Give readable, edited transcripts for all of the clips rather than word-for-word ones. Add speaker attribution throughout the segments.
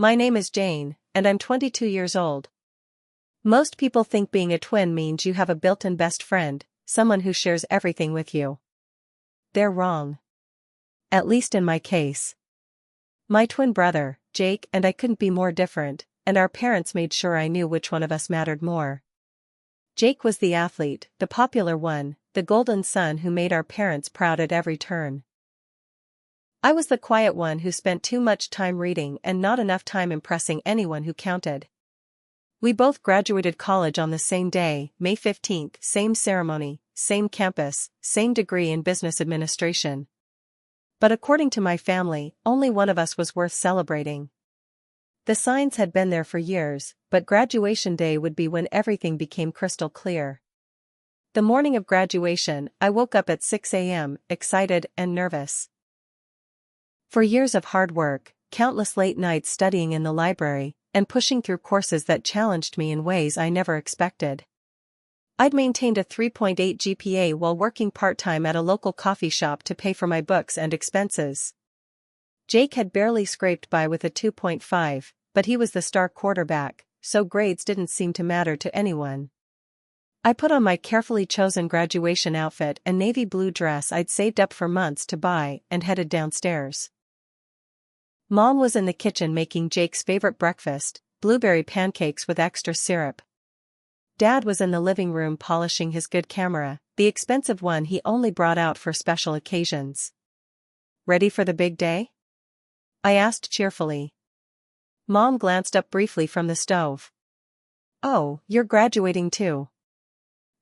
Speaker 1: My name is Jane, and I'm 22 years old. Most people think being a twin means you have a built-in best friend, someone who shares everything with you. They're wrong. At least in my case. My twin brother, Jake, and I couldn't be more different, and our parents made sure I knew which one of us mattered more. Jake was the athlete, the popular one, the golden son who made our parents proud at every turn. I was the quiet one who spent too much time reading and not enough time impressing anyone who counted. We both graduated college on the same day, May 15th, same ceremony, same campus, same degree in business administration. But according to my family, only one of us was worth celebrating. The signs had been there for years, but graduation day would be when everything became crystal clear. The morning of graduation, I woke up at 6 a.m., excited and nervous. For years of hard work, countless late nights studying in the library, and pushing through courses that challenged me in ways I never expected. I'd maintained a 3.8 GPA while working part-time at a local coffee shop to pay for my books and expenses. Jake had barely scraped by with a 2.5, but he was the star quarterback, so grades didn't seem to matter to anyone. I put on my carefully chosen graduation outfit and navy blue dress I'd saved up for months to buy and headed downstairs. Mom was in the kitchen making Jake's favorite breakfast, blueberry pancakes with extra syrup. Dad was in the living room polishing his good camera, the expensive one he only brought out for special occasions. Ready for the big day? I asked cheerfully. Mom glanced up briefly from the stove. Oh, you're graduating too.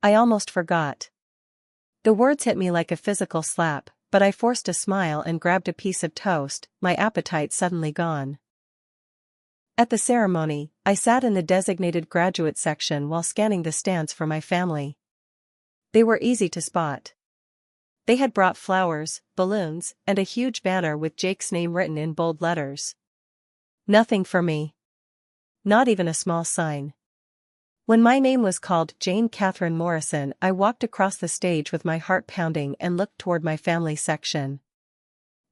Speaker 1: I almost forgot. The words hit me like a physical slap, but I forced a smile and grabbed a piece of toast, my appetite suddenly gone. At the ceremony, I sat in the designated graduate section while scanning the stands for my family. They were easy to spot. They had brought flowers, balloons, and a huge banner with Jake's name written in bold letters. Nothing for me. Not even a small sign. When my name was called Jane Catherine Morrison, I walked across the stage with my heart pounding and looked toward my family section.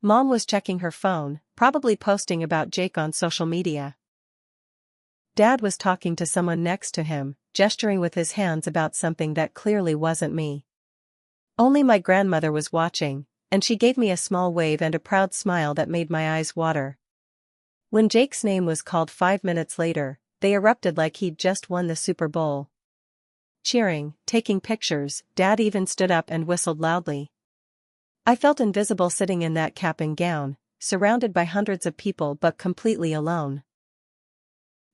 Speaker 1: Mom was checking her phone, probably posting about Jake on social media. Dad was talking to someone next to him, gesturing with his hands about something that clearly wasn't me. Only my grandmother was watching, and she gave me a small wave and a proud smile that made my eyes water. When Jake's name was called 5 minutes later, they erupted like he'd just won the Super Bowl. Cheering, taking pictures, Dad even stood up and whistled loudly. I felt invisible sitting in that cap and gown, surrounded by hundreds of people but completely alone.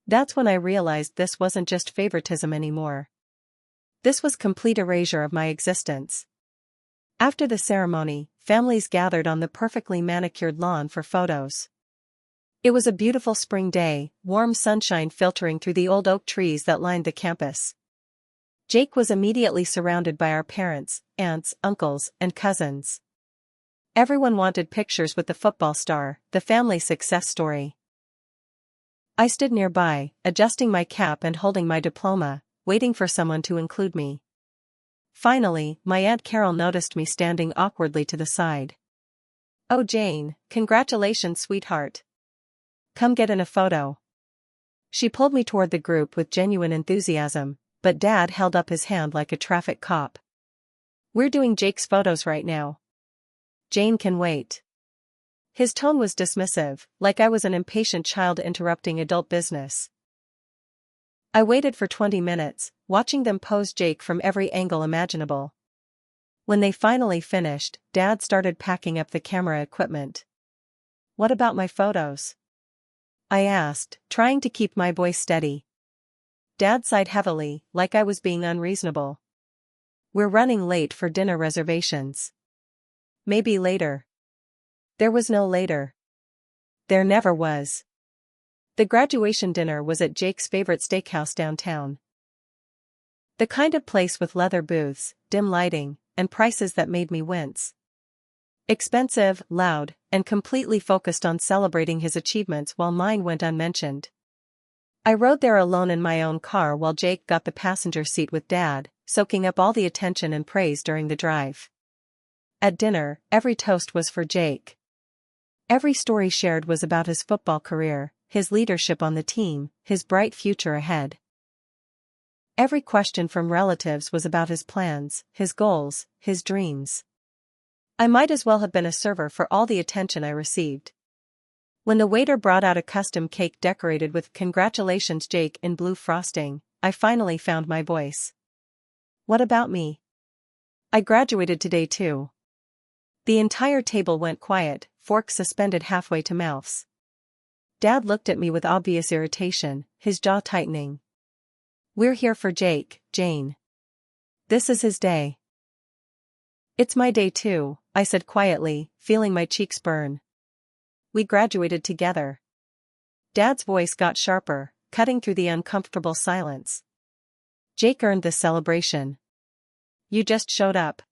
Speaker 1: That's when I realized this wasn't just favoritism anymore. This was complete erasure of my existence. After the ceremony, families gathered on the perfectly manicured lawn for photos. It was a beautiful spring day, warm sunshine filtering through the old oak trees that lined the campus. Jake was immediately surrounded by our parents, aunts, uncles, and cousins. Everyone wanted pictures with the football star, the family success story. I stood nearby, adjusting my cap and holding my diploma, waiting for someone to include me. Finally, my Aunt Carol noticed me standing awkwardly to the side. "Oh Jane, congratulations sweetheart. Come get in a photo." She pulled me toward the group with genuine enthusiasm, but Dad held up his hand like a traffic cop. "We're doing Jake's photos right now. Jane can wait." His tone was dismissive, like I was an impatient child interrupting adult business. I waited for 20 minutes, watching them pose Jake from every angle imaginable. When they finally finished, Dad started packing up the camera equipment. "What about my photos?" I asked, trying to keep my voice steady. Dad sighed heavily, like I was being unreasonable. "We're running late for dinner reservations. Maybe later." There was no later. There never was. The graduation dinner was at Jake's favorite steakhouse downtown. The kind of place with leather booths, dim lighting, and prices that made me wince. Expensive, loud, and completely focused on celebrating his achievements while mine went unmentioned. I rode there alone in my own car while Jake got the passenger seat with Dad, soaking up all the attention and praise during the drive. At dinner, every toast was for Jake. Every story shared was about his football career, his leadership on the team, his bright future ahead. Every question from relatives was about his plans, his goals, his dreams. I might as well have been a server for all the attention I received. When the waiter brought out a custom cake decorated with "Congratulations, Jake" in blue frosting, I finally found my voice. What about me? I graduated today too. The entire table went quiet, forks suspended halfway to mouths. Dad looked at me with obvious irritation, his jaw tightening. We're here for Jake, Jane. This is his day. It's my day too, I said quietly, feeling my cheeks burn. We graduated together. Dad's voice got sharper, cutting through the uncomfortable silence. Jake earned this celebration. You just showed up.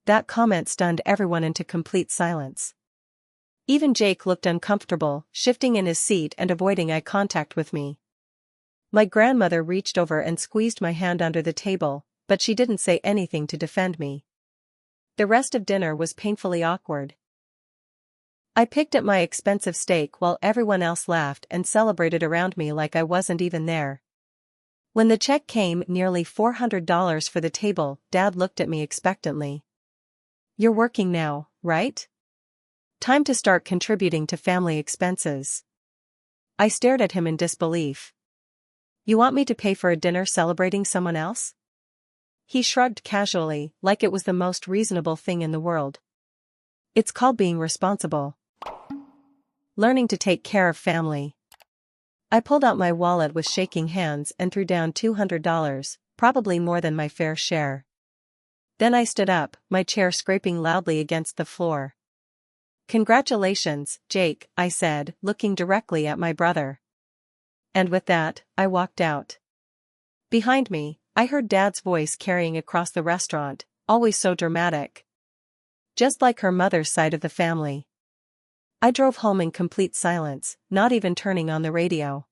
Speaker 1: That comment stunned everyone into complete silence. Even Jake looked uncomfortable, shifting in his seat and avoiding eye contact with me. My grandmother reached over and squeezed my hand under the table, but she didn't say anything to defend me. The rest of dinner was painfully awkward. I picked at my expensive steak while everyone else laughed and celebrated around me like I wasn't even there. When the check came, nearly $400 for the table, Dad looked at me expectantly. You're working now, right? Time to start contributing to family expenses. I stared at him in disbelief. You want me to pay for a dinner celebrating someone else? He shrugged casually, like it was the most reasonable thing in the world. It's called being responsible. Learning to take care of family. I pulled out my wallet with shaking hands and threw down $200, probably more than my fair share. Then I stood up, my chair scraping loudly against the floor. Congratulations, Jake, I said, looking directly at my brother. And with that, I walked out. Behind me, I heard Dad's voice carrying across the restaurant, always so dramatic. Just like her mother's side of the family. I drove home in complete silence, not even turning on the radio.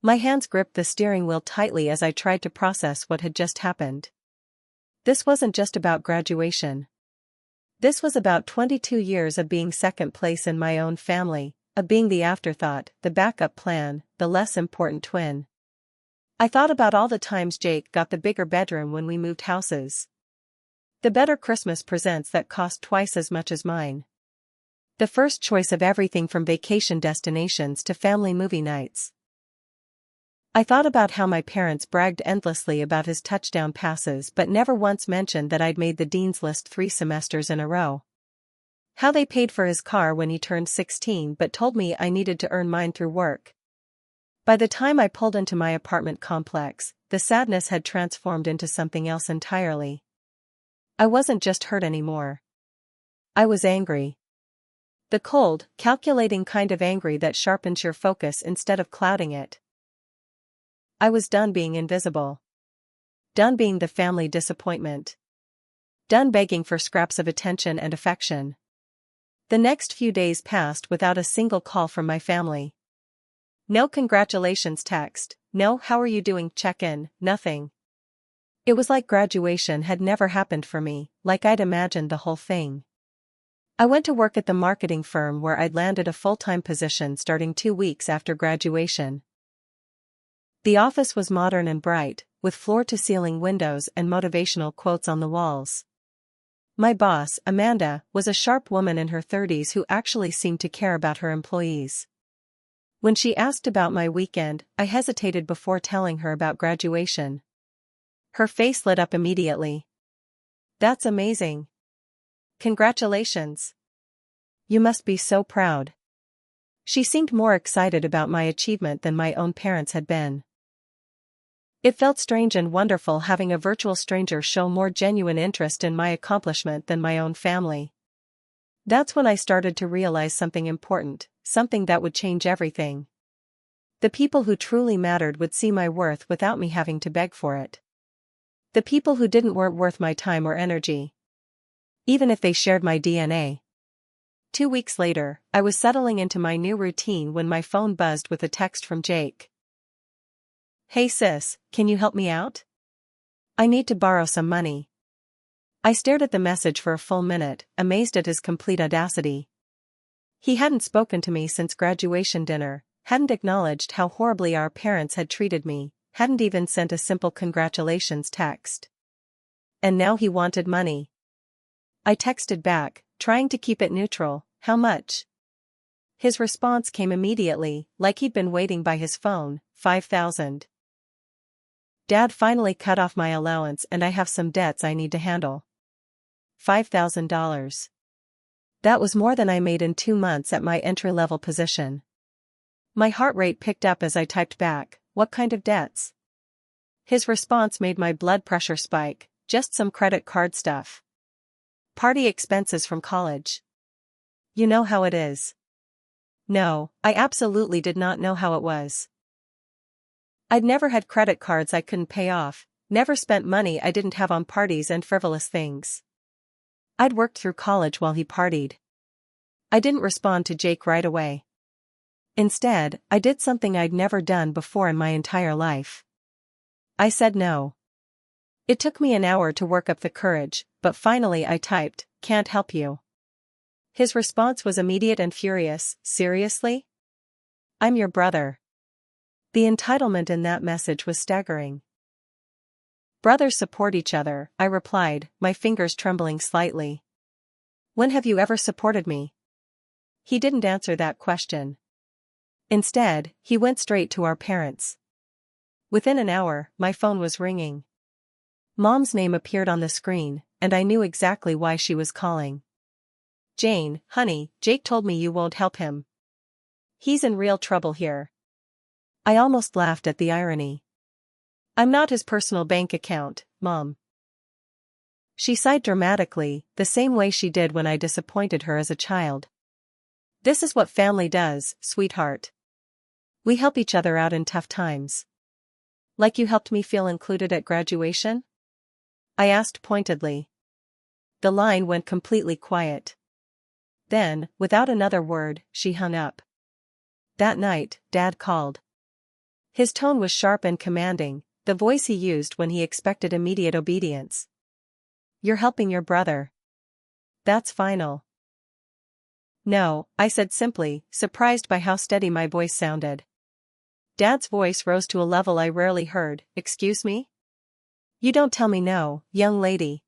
Speaker 1: My hands gripped the steering wheel tightly as I tried to process what had just happened. This wasn't just about graduation. This was about 22 years of being second place in my own family, of being the afterthought, the backup plan, the less important twin. I thought about all the times Jake got the bigger bedroom when we moved houses. The better Christmas presents that cost twice as much as mine. The first choice of everything from vacation destinations to family movie nights. I thought about how my parents bragged endlessly about his touchdown passes but never once mentioned that I'd made the dean's list 3 semesters in a row. How they paid for his car when he turned 16 but told me I needed to earn mine through work. By the time I pulled into my apartment complex, the sadness had transformed into something else entirely. I wasn't just hurt anymore. I was angry. The cold, calculating kind of angry that sharpens your focus instead of clouding it. I was done being invisible. Done being the family disappointment. Done begging for scraps of attention and affection. The next few days passed without a single call from my family. No congratulations text, no how are you doing check-in, nothing. It was like graduation had never happened for me, like I'd imagined the whole thing. I went to work at the marketing firm where I'd landed a full-time position starting 2 weeks after graduation. The office was modern and bright, with floor-to-ceiling windows and motivational quotes on the walls. My boss, Amanda, was a sharp woman in her 30s who actually seemed to care about her employees. When she asked about my weekend, I hesitated before telling her about graduation. Her face lit up immediately. That's amazing. Congratulations. You must be so proud. She seemed more excited about my achievement than my own parents had been. It felt strange and wonderful having a virtual stranger show more genuine interest in my accomplishment than my own family. That's when I started to realize something important, something that would change everything. The people who truly mattered would see my worth without me having to beg for it. The people who didn't weren't worth my time or energy. Even if they shared my DNA. 2 weeks later, I was settling into my new routine when my phone buzzed with a text from Jake. Hey sis, can you help me out? I need to borrow some money. I stared at the message for a full minute, amazed at his complete audacity. He hadn't spoken to me since graduation dinner, hadn't acknowledged how horribly our parents had treated me, hadn't even sent a simple congratulations text. And now he wanted money. I texted back, trying to keep it neutral, "How much?" His response came immediately, like he'd been waiting by his phone, "5,000. Dad finally cut off my allowance and I have some debts I need to handle." $5,000. That was more than I made in 2 months at my entry-level position. My heart rate picked up as I typed back, "What kind of debts?" His response made my blood pressure spike, "Just some credit card stuff. Party expenses from college. You know how it is." No, I absolutely did not know how it was. I'd never had credit cards I couldn't pay off, never spent money I didn't have on parties and frivolous things. I'd worked through college while he partied. I didn't respond to Jake right away. Instead, I did something I'd never done before in my entire life. I said no. It took me an hour to work up the courage, but finally I typed, "Can't help you." His response was immediate and furious, "Seriously? I'm your brother." The entitlement in that message was staggering. "Brothers support each other," I replied, my fingers trembling slightly. "When have you ever supported me?" He didn't answer that question. Instead, he went straight to our parents. Within an hour, my phone was ringing. Mom's name appeared on the screen, and I knew exactly why she was calling. "Jane, honey, Jake told me you won't help him. He's in real trouble here." I almost laughed at the irony. "I'm not his personal bank account, Mom." She sighed dramatically, the same way she did when I disappointed her as a child. "This is what family does, sweetheart. We help each other out in tough times. Like you helped me feel included at graduation?" I asked pointedly. The line went completely quiet. Then, without another word, she hung up. That night, Dad called. His tone was sharp and commanding, the voice he used when he expected immediate obedience. "You're helping your brother. That's final." "No," I said simply, surprised by how steady my voice sounded. Dad's voice rose to a level I rarely heard. "Excuse me? You don't tell me no, young lady."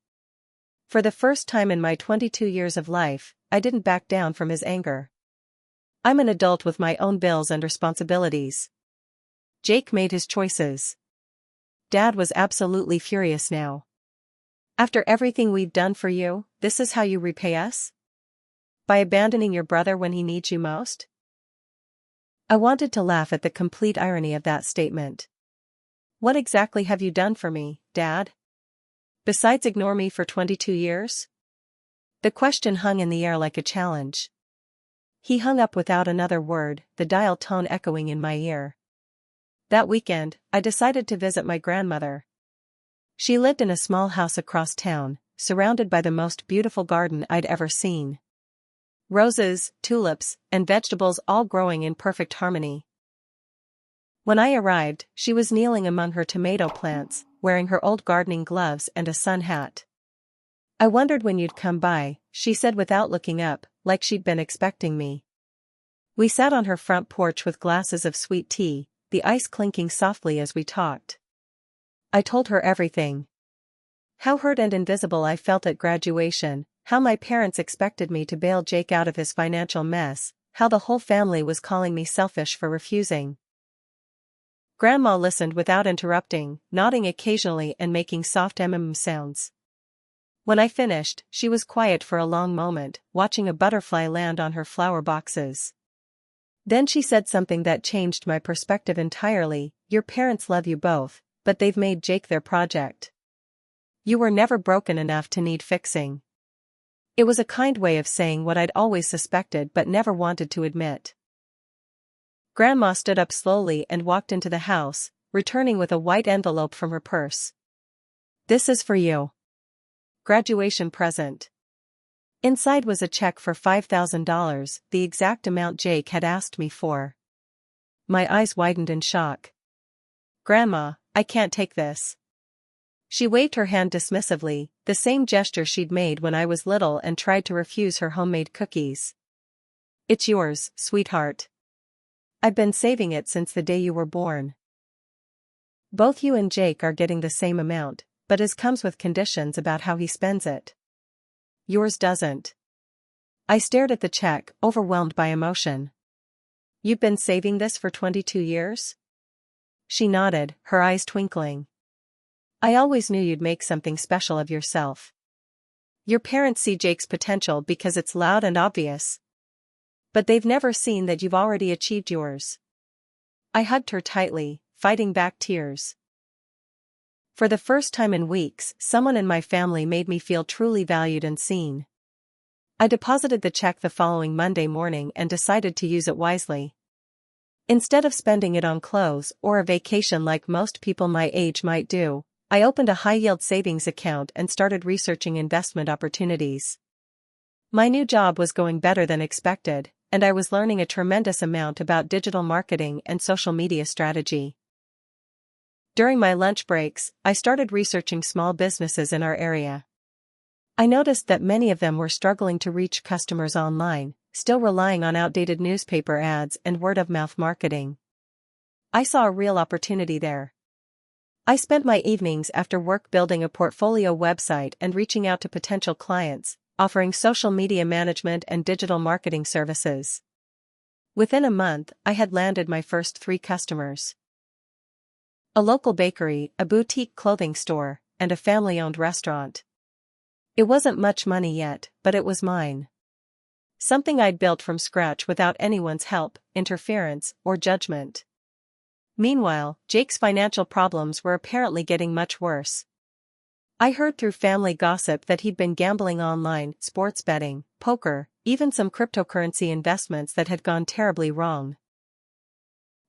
Speaker 1: For the first time in my 22 years of life, I didn't back down from his anger. I'm an adult with my own bills and responsibilities. Jake made his choices. Dad was absolutely furious now. "After everything we've done for you, this is how you repay us? By abandoning your brother when he needs you most?" I wanted to laugh at the complete irony of that statement. "What exactly have you done for me, Dad? Besides ignore me for 22 years? The question hung in the air like a challenge. He hung up without another word, the dial tone echoing in my ear. That weekend, I decided to visit my grandmother. She lived in a small house across town, surrounded by the most beautiful garden I'd ever seen. Roses, tulips, and vegetables all growing in perfect harmony. When I arrived, she was kneeling among her tomato plants, wearing her old gardening gloves and a sun hat. "I wondered when you'd come by," she said without looking up, like she'd been expecting me. We sat on her front porch with glasses of sweet tea, the ice clinking softly as we talked. I told her everything. How hurt and invisible I felt at graduation, how my parents expected me to bail Jake out of his financial mess, how the whole family was calling me selfish for refusing. Grandma listened without interrupting, nodding occasionally and making soft sounds. When I finished, she was quiet for a long moment, watching a butterfly land on her flower boxes. Then she said something that changed my perspective entirely. "Your parents love you both, but they've made Jake their project. You were never broken enough to need fixing." It was a kind way of saying what I'd always suspected but never wanted to admit. Grandma stood up slowly and walked into the house, returning with a white envelope from her purse. "This is for you. Graduation present." Inside was a check for $5,000, the exact amount Jake had asked me for. My eyes widened in shock. "Grandma, I can't take this." She waved her hand dismissively, the same gesture she'd made when I was little and tried to refuse her homemade cookies. It's yours, sweetheart. I've been saving it since the day you were born. Both you and Jake are getting the same amount, but his comes with conditions about how he spends it. Yours doesn't. I stared at the check, overwhelmed by emotion. You've been saving this for 22 years? She nodded, her eyes twinkling. I always knew you'd make something special of yourself. Your parents see Jake's potential because it's loud and obvious. But they've never seen that you've already achieved yours. I hugged her tightly, fighting back tears. For the first time in weeks, someone in my family made me feel truly valued and seen. I deposited the check the following Monday morning and decided to use it wisely. Instead of spending it on clothes or a vacation like most people my age might do, I opened a high-yield savings account and started researching investment opportunities. My new job was going better than expected, and I was learning a tremendous amount about digital marketing and social media strategy. During my lunch breaks, I started researching small businesses in our area. I noticed that many of them were struggling to reach customers online, still relying on outdated newspaper ads and word-of-mouth marketing. I saw a real opportunity there. I spent my evenings after work building a portfolio website and reaching out to potential clients, offering social media management and digital marketing services. Within a month, I had landed my first 3 customers. A local bakery, a boutique clothing store, and a family-owned restaurant. It wasn't much money yet, but it was mine. Something I'd built from scratch without anyone's help, interference, or judgment. Meanwhile, Jake's financial problems were apparently getting much worse. I heard through family gossip that he'd been gambling online, sports betting, poker, even some cryptocurrency investments that had gone terribly wrong.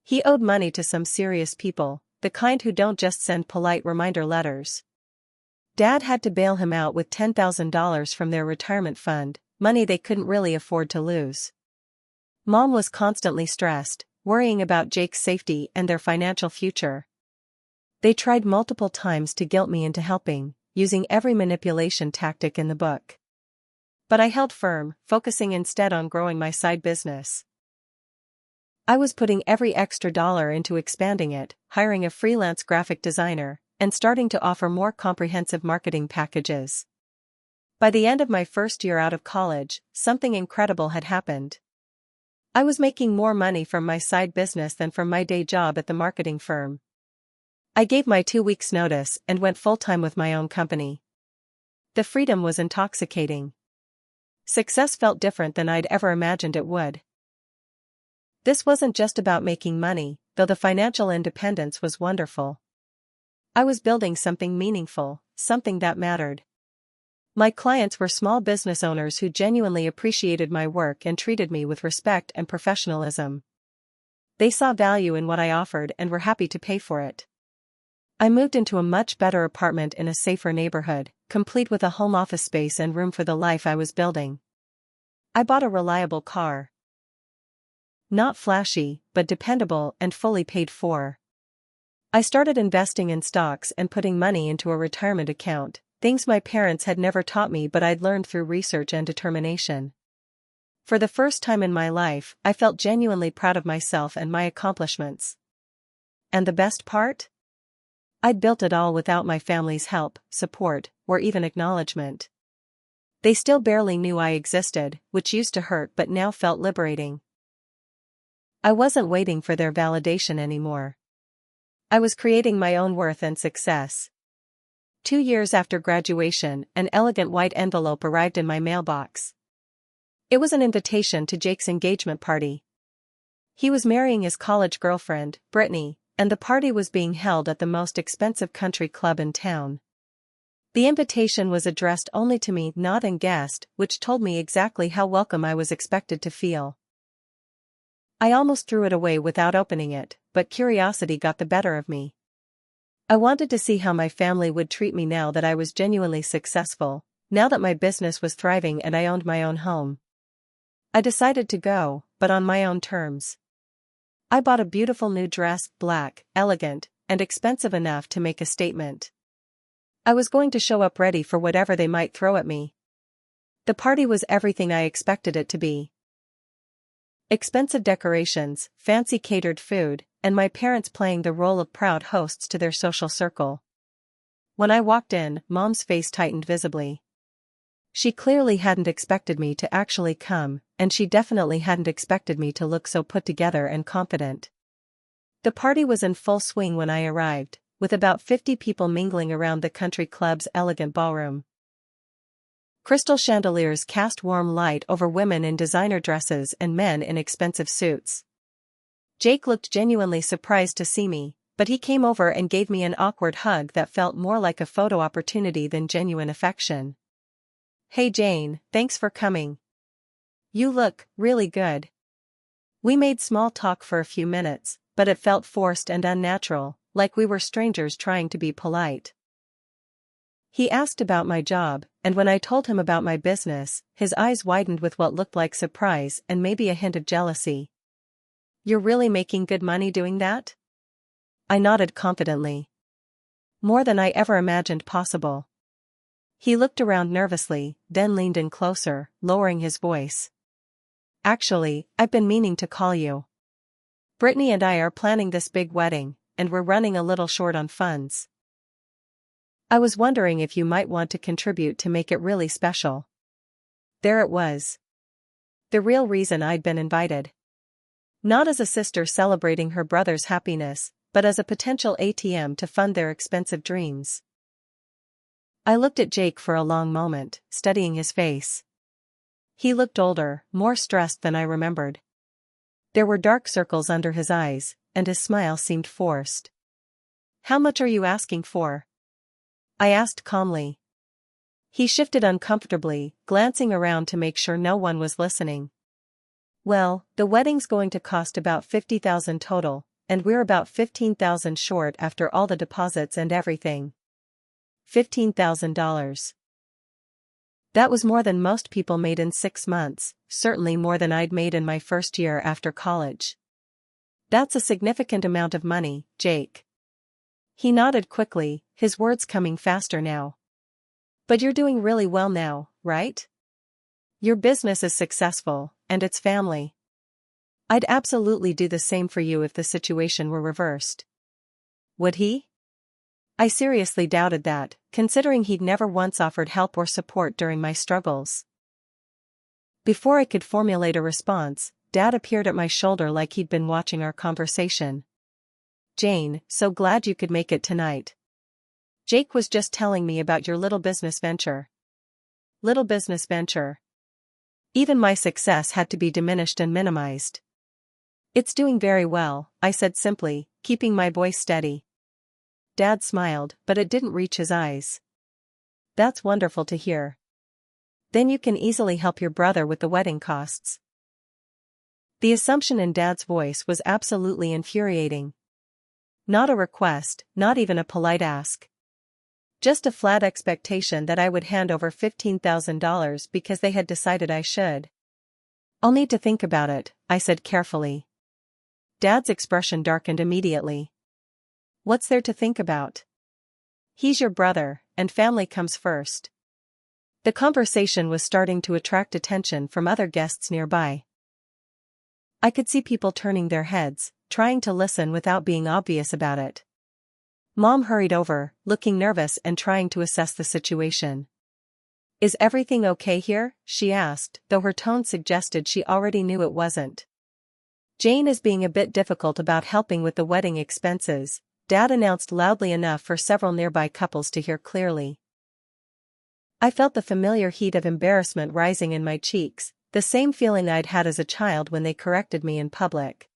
Speaker 1: He owed money to some serious people, the kind who don't just send polite reminder letters. Dad had to bail him out with $10,000 from their retirement fund, money they couldn't really afford to lose. Mom was constantly stressed, worrying about Jake's safety and their financial future. They tried multiple times to guilt me into helping, using every manipulation tactic in the book. But I held firm, focusing instead on growing my side business. I was putting every extra dollar into expanding it, hiring a freelance graphic designer, and starting to offer more comprehensive marketing packages. By the end of my first year out of college, something incredible had happened. I was making more money from my side business than from my day job at the marketing firm. I gave my 2 weeks' notice and went full-time with my own company. The freedom was intoxicating. Success felt different than I'd ever imagined it would. This wasn't just about making money, though the financial independence was wonderful. I was building something meaningful, something that mattered. My clients were small business owners who genuinely appreciated my work and treated me with respect and professionalism. They saw value in what I offered and were happy to pay for it. I moved into a much better apartment in a safer neighborhood, complete with a home office space and room for the life I was building. I bought a reliable car. Not flashy, but dependable and fully paid for. I started investing in stocks and putting money into a retirement account, things my parents had never taught me but I'd learned through research and determination. For the first time in my life, I felt genuinely proud of myself and my accomplishments. And the best part? I'd built it all without my family's help, support, or even acknowledgement. They still barely knew I existed, which used to hurt but now felt liberating. I wasn't waiting for their validation anymore. I was creating my own worth and success. 2 years after graduation, an elegant white envelope arrived in my mailbox. It was an invitation to Jake's engagement party. He was marrying his college girlfriend, Brittany, and the party was being held at the most expensive country club in town. The invitation was addressed only to me, not and guest, which told me exactly how welcome I was expected to feel. I almost threw it away without opening it, but curiosity got the better of me. I wanted to see how my family would treat me now that I was genuinely successful, now that my business was thriving and I owned my own home. I decided to go, but on my own terms. I bought a beautiful new dress, black, elegant, and expensive enough to make a statement. I was going to show up ready for whatever they might throw at me. The party was everything I expected it to be. Expensive decorations, fancy catered food, and my parents playing the role of proud hosts to their social circle. When I walked in, Mom's face tightened visibly. She clearly hadn't expected me to actually come, and she definitely hadn't expected me to look so put together and confident. The party was in full swing when I arrived, with about 50 people mingling around the country club's elegant ballroom. Crystal chandeliers cast warm light over women in designer dresses and men in expensive suits. Jake looked genuinely surprised to see me, but he came over and gave me an awkward hug that felt more like a photo opportunity than genuine affection. "Hey Jane, thanks for coming. You look really good." We made small talk for a few minutes, but it felt forced and unnatural, like we were strangers trying to be polite. He asked about my job, and when I told him about my business, his eyes widened with what looked like surprise and maybe a hint of jealousy. "You're really making good money doing that?" I nodded confidently. "More than I ever imagined possible." He looked around nervously, then leaned in closer, lowering his voice. "Actually, I've been meaning to call you. Brittany and I are planning this big wedding, and we're running a little short on funds. I was wondering if you might want to contribute to make it really special." There it was. The real reason I'd been invited. Not as a sister celebrating her brother's happiness, but as a potential ATM to fund their expensive dreams. I looked at Jake for a long moment, studying his face. He looked older, more stressed than I remembered. There were dark circles under his eyes, and his smile seemed forced. "How much are you asking for?" I asked calmly. He shifted uncomfortably, glancing around to make sure no one was listening. "Well, the wedding's going to cost about $50,000 total, and we're about $15,000 short after all the deposits and everything." $15,000. That was more than most people made in 6 months, certainly more than I'd made in my first year after college. "That's a significant amount of money, Jake." He nodded quickly, his words coming faster now. "But you're doing really well now, right? Your business is successful, and it's family. I'd absolutely do the same for you if the situation were reversed." Would he? I seriously doubted that, considering he'd never once offered help or support during my struggles. Before I could formulate a response, Dad appeared at my shoulder like he'd been watching our conversation. "Jane, so glad you could make it tonight. Jake was just telling me about your little business venture." Little business venture. Even my success had to be diminished and minimized. "It's doing very well," I said simply, keeping my voice steady. Dad smiled, but it didn't reach his eyes. "That's wonderful to hear. Then you can easily help your brother with the wedding costs." The assumption in Dad's voice was absolutely infuriating. Not a request, not even a polite ask. Just a flat expectation that I would hand over $15,000 because they had decided I should. "I'll need to think about it," I said carefully. Dad's expression darkened immediately. "What's there to think about? He's your brother, and family comes first." The conversation was starting to attract attention from other guests nearby. I could see people turning their heads, trying to listen without being obvious about it. Mom hurried over, looking nervous and trying to assess the situation. "Is everything okay here?" she asked, though her tone suggested she already knew it wasn't. "Jane is being a bit difficult about helping with the wedding expenses," Dad announced loudly enough for several nearby couples to hear clearly. I felt the familiar heat of embarrassment rising in my cheeks, the same feeling I'd had as a child when they corrected me in public.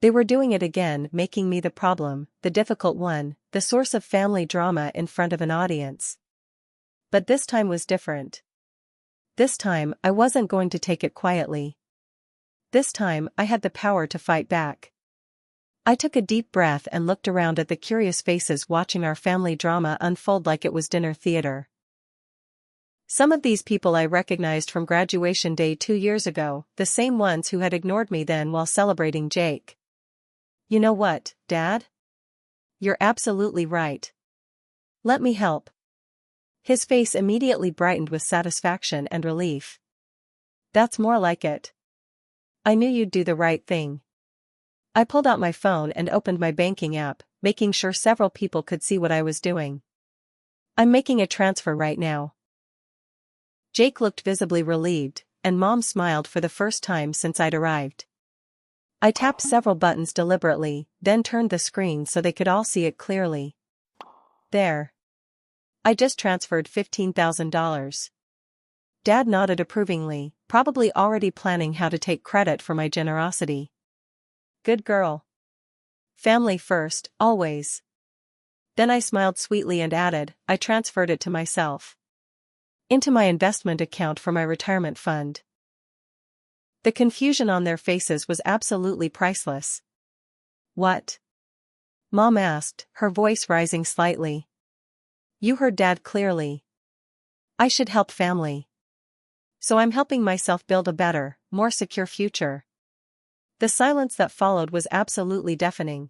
Speaker 1: They were doing it again, making me the problem, the difficult one, the source of family drama in front of an audience. But this time was different. This time, I wasn't going to take it quietly. This time, I had the power to fight back. I took a deep breath and looked around at the curious faces watching our family drama unfold like it was dinner theater. Some of these people I recognized from graduation day 2 years ago, the same ones who had ignored me then while celebrating Jake. "You know what, Dad? You're absolutely right. Let me help." His face immediately brightened with satisfaction and relief. "That's more like it. I knew you'd do the right thing. I pulled out my phone and opened my banking app, making sure several people could see what I was doing. I'm making a transfer right now. Jake looked visibly relieved, and Mom smiled for the first time since I'd arrived. I tapped several buttons deliberately, then turned the screen so they could all see it clearly. There. I just transferred $15,000. Dad nodded approvingly, probably already planning how to take credit for my generosity. Good girl. Family first, always. Then I smiled sweetly and added, I transferred it to myself. Into my investment account for my retirement fund. The confusion on their faces was absolutely priceless. What? Mom asked, her voice rising slightly. You heard Dad clearly. I should help family. So I'm helping myself build a better, more secure future. The silence that followed was absolutely deafening.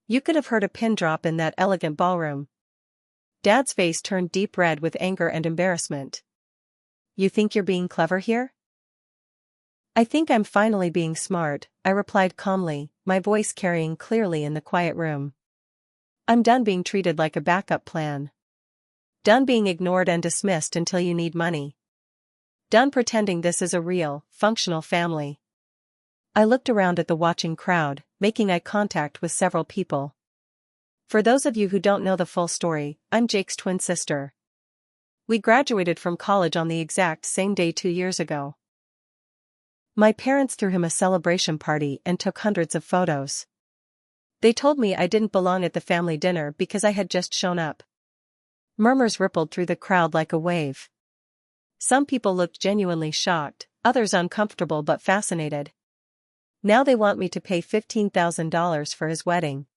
Speaker 1: You could have heard a pin drop in that elegant ballroom. Dad's face turned deep red with anger and embarrassment. You think you're being clever here? I think I'm finally being smart, I replied calmly, my voice carrying clearly in the quiet room. I'm done being treated like a backup plan. Done being ignored and dismissed until you need money. Done pretending this is a real, functional family. I looked around at the watching crowd, making eye contact with several people. For those of you who don't know the full story, I'm Jake's twin sister. We graduated from college on the exact same day 2 years ago. My parents threw him a celebration party and took hundreds of photos. They told me I didn't belong at the family dinner because I had just shown up. Murmurs rippled through the crowd like a wave. Some people looked genuinely shocked, others uncomfortable but fascinated. Now they want me to pay $15,000 for his wedding.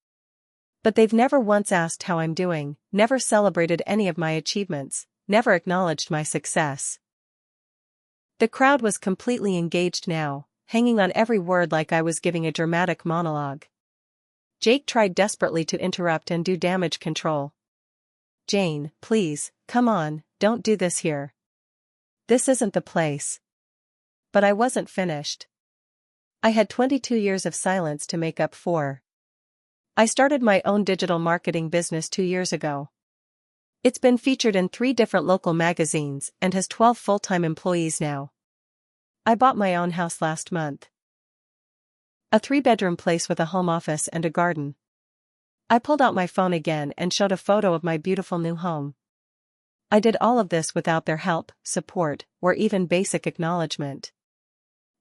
Speaker 1: But they've never once asked how I'm doing, never celebrated any of my achievements, never acknowledged my success. The crowd was completely engaged now, hanging on every word like I was giving a dramatic monologue. Jake tried desperately to interrupt and do damage control. Jane, please, come on, don't do this here. This isn't the place. But I wasn't finished. I had 22 years of silence to make up for. I started my own digital marketing business 2 years ago. It's been featured in 3 different local magazines and has 12 full-time employees now. I bought my own house last month. A 3-bedroom place with a home office and a garden. I pulled out my phone again and showed a photo of my beautiful new home. I did all of this without their help, support, or even basic acknowledgement.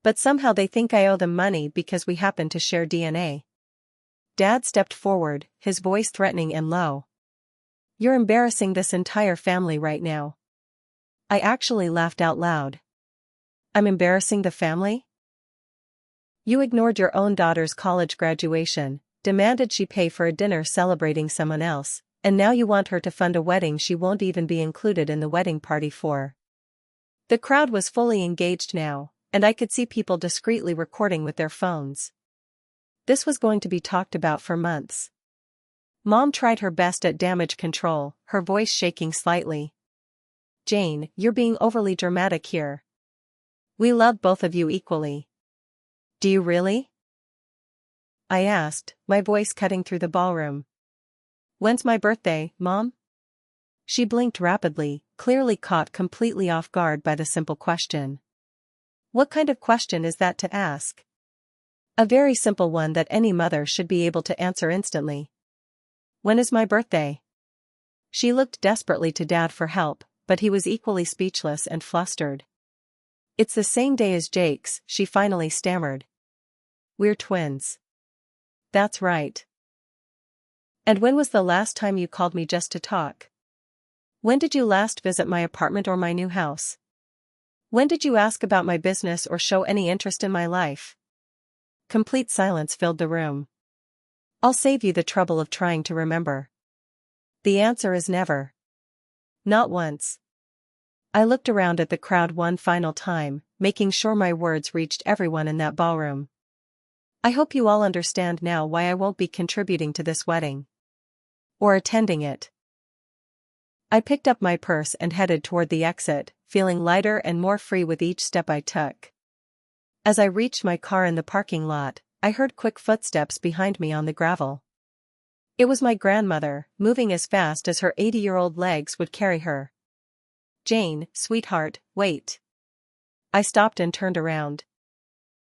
Speaker 1: But somehow they think I owe them money because we happen to share DNA. Dad stepped forward, his voice threatening and low. You're embarrassing this entire family right now. I actually laughed out loud. I'm embarrassing the family? You ignored your own daughter's college graduation, demanded she pay for a dinner celebrating someone else, and now you want her to fund a wedding she won't even be included in the wedding party for. The crowd was fully engaged now, and I could see people discreetly recording with their phones. This was going to be talked about for months. Mom tried her best at damage control, her voice shaking slightly. Jane, you're being overly dramatic here. We love both of you equally. Do you really? I asked, my voice cutting through the ballroom. When's my birthday, Mom? She blinked rapidly, clearly caught completely off guard by the simple question. What kind of question is that to ask? A very simple one that any mother should be able to answer instantly. When is my birthday? She looked desperately to Dad for help, but he was equally speechless and flustered. It's the same day as Jake's, she finally stammered. We're twins. That's right. And when was the last time you called me just to talk? When did you last visit my apartment or my new house? When did you ask about my business or show any interest in my life? Complete silence filled the room. I'll save you the trouble of trying to remember. The answer is never. Not once. I looked around at the crowd one final time, making sure my words reached everyone in that ballroom. I hope you all understand now why I won't be contributing to this wedding. Or attending it. I picked up my purse and headed toward the exit, feeling lighter and more free with each step I took. As I reached my car in the parking lot, I heard quick footsteps behind me on the gravel. It was my grandmother, moving as fast as her 80-year-old legs would carry her. "Jane, sweetheart, wait." I stopped and turned around.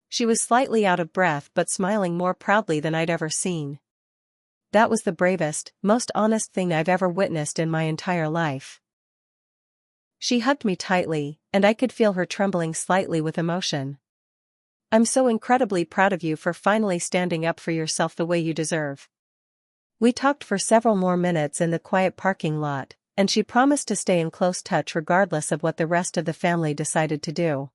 Speaker 1: She was slightly out of breath but smiling more proudly than I'd ever seen. That was the bravest, most honest thing I've ever witnessed in my entire life. She hugged me tightly, and I could feel her trembling slightly with emotion. "I'm so incredibly proud of you for finally standing up for yourself the way you deserve." We talked for several more minutes in the quiet parking lot, and she promised to stay in close touch regardless of what the rest of the family decided to do.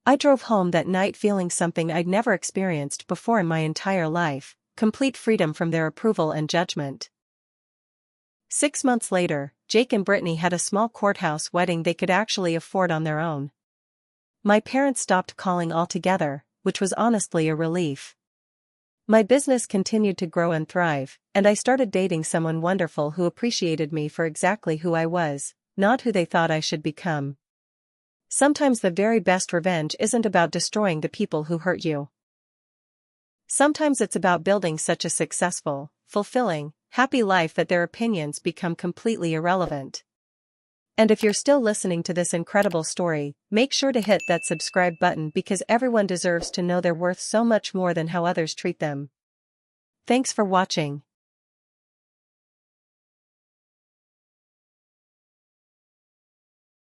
Speaker 1: I drove home that night feeling something I'd never experienced before in my entire life: complete freedom from their approval and judgment. 6 months later, Jake and Brittany had a small courthouse wedding they could actually afford on their own. My parents stopped calling altogether, which was honestly a relief. My business continued to grow and thrive, and I started dating someone wonderful who appreciated me for exactly who I was, not who they thought I should become. Sometimes the very best revenge isn't about destroying the people who hurt you. Sometimes it's about building such a successful, fulfilling, happy life that their opinions become completely irrelevant. And if you're still listening to this incredible story, make sure to hit that subscribe button because everyone deserves to know they're worth so much more than how others treat them. Thanks for watching.